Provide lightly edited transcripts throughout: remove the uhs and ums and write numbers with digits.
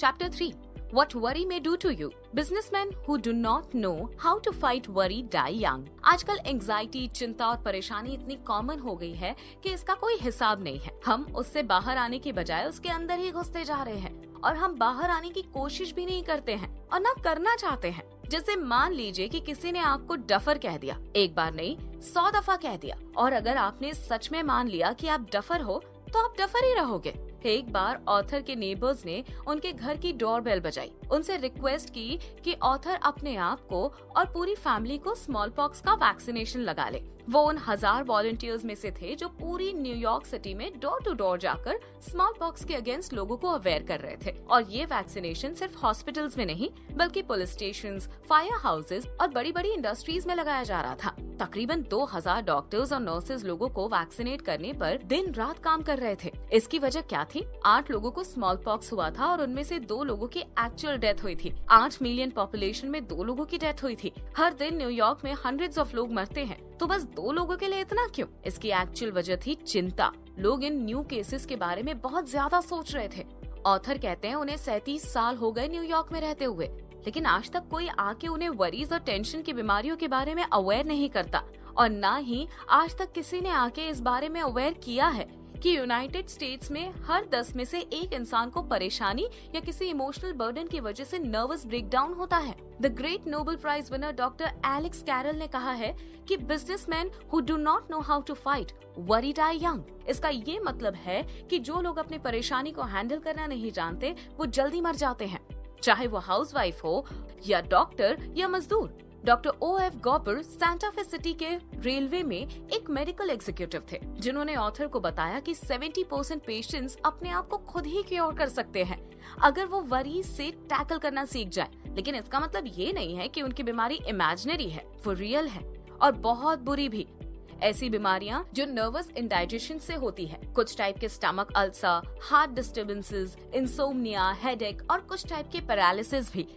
Chapter 3. What worry may do to you. Businessmen who do not know how to fight worry die young. आजकल anxiety, चिंता और परेशानी इतनी common हो गई है कि इसका कोई हिसाब नहीं है। हम उससे बाहर आने की बजाय उसके अंदर ही घुसते जा रहे हैं और हम बाहर आने की कोशिश भी नहीं करते हैं और ना करना चाहते हैं। जैसे मान लीजिए कि किसी ने आपको डफर कह दिया, एक बार नहीं 100 दफा कह दिया, और अगर आपने सच में मान लिया कि आप डफर हो तो आप डफर ही रहोगे। एक बार ऑथर के नेबर्स ने उनके घर की डोरबेल बजाई, उनसे रिक्वेस्ट की कि ऑथर अपने आप को और पूरी फैमिली को स्मॉल पॉक्स का वैक्सीनेशन लगा ले। वो उन 1000 वॉलंटियर्स में से थे जो पूरी न्यूयॉर्क सिटी में डोर टू डोर जाकर स्मॉल पॉक्स के अगेंस्ट लोगों को अवेयर कर रहे थे। और ये वैक्सीनेशन सिर्फ हॉस्पिटल्स में नहीं बल्कि पुलिस स्टेशन, फायर हाउसेज और बड़ी बड़ी इंडस्ट्रीज में लगाया जा रहा था। तकरीबन 2000 डॉक्टर्स और नर्सेज लोगों को वैक्सीनेट करने पर दिन रात काम कर रहे थे। इसकी वजह क्या थी? 8 लोगों को स्मॉल पॉक्स हुआ था और उनमें से 2 लोगों की एक्चुअल डेथ हुई थी। 8 मिलियन पॉपुलेशन में 2 लोगों की डेथ हुई थी। हर दिन न्यूयॉर्क में हंड्रेड्स ऑफ लोग मरते हैं, तो बस 2 लोगों के लिए इतना क्यों? इसकी एक्चुअल वजह थी चिंता। लोग इन न्यू केसेस के बारे में बहुत ज्यादा सोच रहे थे। ऑथर कहते हैं उन्हें 37 साल हो गए न्यूयॉर्क में रहते हुए, लेकिन आज तक कोई आके उन्हें वरीज और टेंशन की बीमारियों के बारे में अवेयर नहीं करता, और ना ही आज तक किसी ने आके इस बारे में अवेयर किया है कि यूनाइटेड स्टेट्स में हर 10 में से 1 इंसान को परेशानी या किसी इमोशनल बर्डन की वजह से नर्वस ब्रेकडाउन होता है। The great Nobel prize winner doctor Alex Carrel ने कहा है कि businessman who do not know how to fight worry die young. इसका ये मतलब है कि जो लोग अपनी परेशानी को हैंडल करना नहीं जानते वो जल्दी मर जाते हैं, चाहे वो हाउसवाइफ हो या डॉक्टर या मजदूर। Doctor O.F. Gober Santa Fe city के रेलवे में एक मेडिकल एग्जीक्यूटिव थे, जिन्होंने ऑथर को बताया कि 70% पेशेंट्स अपने आप को खुद ही क्योर कर सकते हैं अगर वो वरीज से टैकल करना सीख जाए। लेकिन इसका मतलब ये नहीं है कि उनकी बीमारी इमेजिनरी है, वो रियल है और बहुत बुरी भी। ऐसी बीमारियां जो नर्वस इंडाइजेशन से होती है, कुछ टाइप के stomach ulcer, heart disturbances, insomnia, headache और कुछ टाइप के पैरालिसिस भी।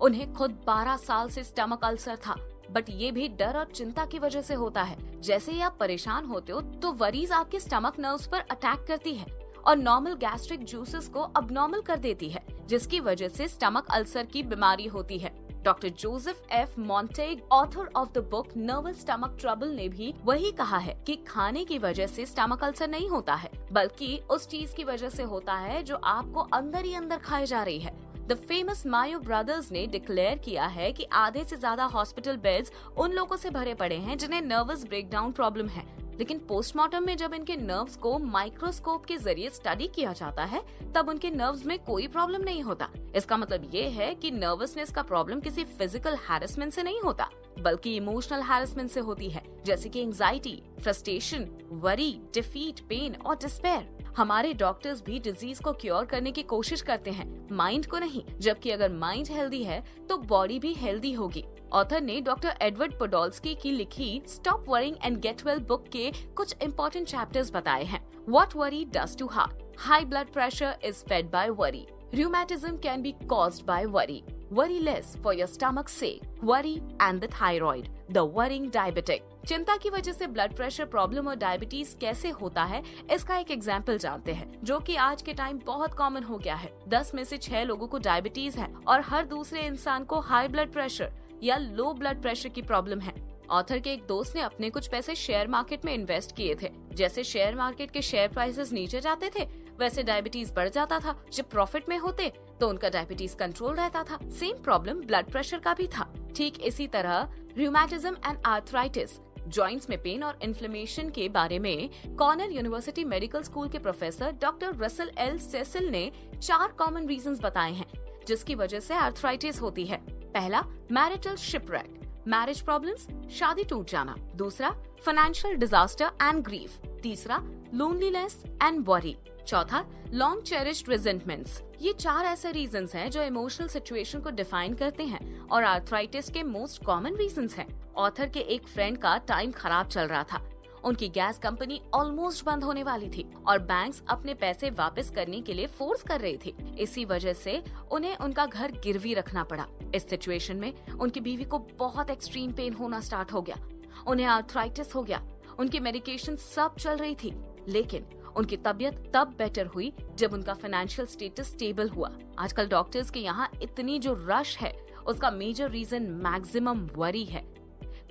उन्हें खुद 12 साल से स्टमक अल्सर था, बट ये भी डर और चिंता की वजह से होता है। जैसे ही आप परेशान होते हो तो वरीज आपके स्टमक नर्व्स पर अटैक करती है और नॉर्मल गैस्ट्रिक जूसेस को अबनॉर्मल कर देती है, जिसकी वजह से स्टमक अल्सर की बीमारी होती है। Doctor Joseph F Montague, author of the book nervous stomach trouble, ने भी वही कहा है कि खाने की वजह से स्टमक अल्सर नहीं होता है, बल्कि उस चीज की वजह से होता है जो आपको अंदर ही अंदर खाई जा रही है। द फेमस मायो ब्रदर्स ने डिक्लेयर किया है कि आधे से ज्यादा हॉस्पिटल बेड्स उन लोगों से भरे पड़े हैं जिन्हें नर्वस ब्रेकडाउन प्रॉब्लम है, लेकिन पोस्टमार्टम में जब इनके नर्व्स को माइक्रोस्कोप के जरिए स्टडी किया जाता है तब उनके नर्व्स में कोई प्रॉब्लम नहीं होता। इसका मतलब ये है कि नर्वसनेस का प्रॉब्लम किसी फिजिकल हैरेसमेंट से नहीं होता, बल्कि इमोशनल हैरेसमेंट से होती है, जैसे कि anxiety, frustration, worry, defeat, pain और डिस्पेयर। हमारे डॉक्टर्स भी डिजीज को क्योर करने की कोशिश करते हैं, माइंड को नहीं, जबकि अगर माइंड हेल्दी है तो बॉडी भी हेल्दी होगी। ऑथर ने डॉक्टर एडवर्ड पोडोल्स्की की लिखी stop worrying and get well book के कुछ इंपॉर्टेंट चैप्टर्स बताए हैं। What worry does to heart, high blood pressure is fed by worry, rheumatism can be caused by worry, worry less for your stomach's sake, worry and the thyroid, the worrying diabetic। चिंता की वजह से blood pressure problem और diabetes कैसे होता है, इसका एक एग्जाम्पल जानते हैं, जो कि आज के टाइम बहुत कॉमन हो गया है। 10 में से 6 लोगों को डायबिटीज है और हर दूसरे इंसान को हाई ब्लड प्रेशर या लो ब्लड प्रेशर की प्रॉब्लम है। ऑथर के एक दोस्त ने अपने कुछ पैसे शेयर मार्केट में इन्वेस्ट किए थे। जैसे शेयर मार्केट के शेयर प्राइसेस नीचे जाते थे, वैसे डायबिटीज बढ़ जाता था। जब प्रॉफिट में होते तो उनका डायबिटीज कंट्रोल रहता था। सेम प्रॉब्लम ब्लड प्रेशर का भी था। ठीक इसी तरह रूमेटिज्म एंड आर्थराइटिस, जॉइंट्स में पेन और इन्फ्लेमेशन के बारे में कॉर्नेल यूनिवर्सिटी मेडिकल स्कूल के professor doctor Russell L Cecil ने 4 कॉमन रीजंस बताए हैं जिसकी वजह से आर्थराइटिस होती है। पहला, मैरिटल शिपरेक, मैरिज प्रॉब्लम्स, शादी टूट जाना। दूसरा, फाइनेंशियल डिजास्टर एंड ग्रीफ। तीसरा, लोनलीनेस एंड वरी। चौथा, लॉन्ग चेरिश्ड रिजेंटमेंट्स। ये 4 ऐसे रीजंस हैं जो इमोशनल सिचुएशन को डिफाइन करते हैं और आर्थराइटिस के मोस्ट कॉमन रीजंस हैं। ऑथर के एक फ्रेंड का टाइम खराब चल रहा था। उनकी गैस कंपनी ऑलमोस्ट बंद होने वाली थी और बैंक्स अपने पैसे वापस करने के लिए फोर्स कर रही थी। इसी वजह से उन्हें उनका घर गिरवी रखना पड़ा। इस सिचुएशन में उनकी बीवी को बहुत एक्सट्रीम पेन होना स्टार्ट हो गया। उन्हें आर्थराइटिस हो गया। उनकी मेडिकेशन सब चल रही थी, लेकिन उनकी तबीयत तब बेटर हुई जब उनका फाइनेंशियल स्टेटस स्टेबल हुआ। आजकल डॉक्टर्स के यहाँ इतनी जो रश है उसका मेजर रीजन मैक्सिमम वरी है।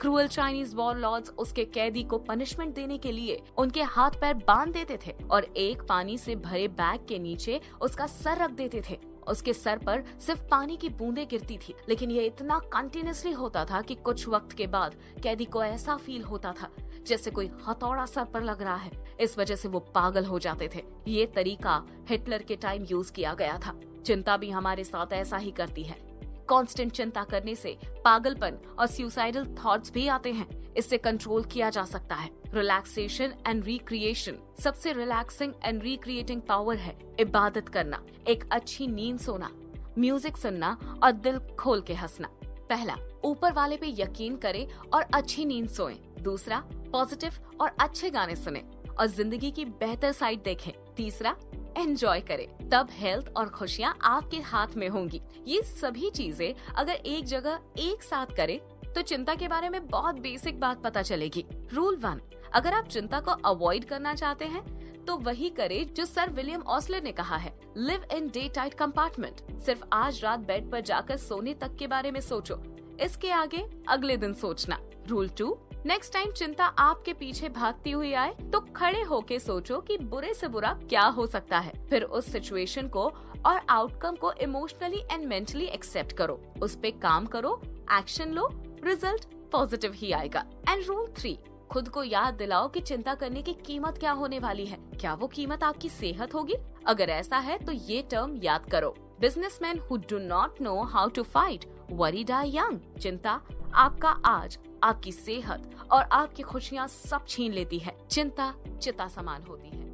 क्रूअल चाइनीज वॉरलॉर्ड्स उसके कैदी को पनिशमेंट देने के लिए उनके हाथ पैर बांध देते थे और एक पानी से भरे बैग के नीचे उसका सर रख देते थे। उसके सर पर सिर्फ पानी की बूंदें गिरती थी, लेकिन ये इतना कंटिन्यूअसली होता था कि कुछ वक्त के बाद कैदी को ऐसा फील होता था जैसे कोई हथौड़ा सर पर लग रहा है। इस वजह से वो पागल हो जाते थे। ये तरीका हिटलर के टाइम यूज किया गया था। चिंता भी हमारे साथ ऐसा ही करती है। कांस्टेंट चिंता करने से पागलपन और सुसाइडल थॉट्स भी आते हैं। इससे कंट्रोल किया जा सकता है। रिलैक्सेशन एंड रिक्रिएशन सबसे रिलैक्सिंग एंड रिक्रिएटिंग पावर है। इबादत करना, एक अच्छी नींद सोना, म्यूजिक सुनना और दिल खोल के हंसना। पहला, ऊपर वाले पे यकीन करें और अच्छी नींद सोएं। दूसरा, पॉजिटिव और अच्छे गाने सुने और जिंदगी की बेहतर साइड देखें। तीसरा, एंजॉय करें, तब हेल्थ और खुशियाँ आपके हाथ में होंगी। ये सभी चीजें अगर एक जगह एक साथ करें तो चिंता के बारे में बहुत बेसिक बात पता चलेगी। रूल 1, अगर आप चिंता को अवॉइड करना चाहते हैं तो वही करें जो सर विलियम ऑस्लर ने कहा है, live in day tight compartment. सिर्फ आज रात बेड पर जाकर सोने तक के बारे में सोचो, इसके आगे अगले दिन सोचना। रूल 2, नेक्स्ट टाइम चिंता आपके पीछे भागती हुई आए तो खड़े होके सोचो कि बुरे से बुरा क्या हो सकता है। फिर उस सिचुएशन को और आउटकम को इमोशनली एंड मेंटली एक्सेप्ट करो, उस पे काम करो, एक्शन लो, रिजल्ट पॉजिटिव ही आएगा। एंड रूल 3, खुद को याद दिलाओ कि चिंता करने की कीमत क्या होने वाली है। क्या वो कीमत आपकी सेहत होगी? अगर ऐसा है तो ये टर्म याद करो, businessman who do not know how to fight worry die young. चिंता आपका आज, आपकी सेहत और आपकी खुशियाँ सब छीन लेती है। चिंता चिता समान होती है।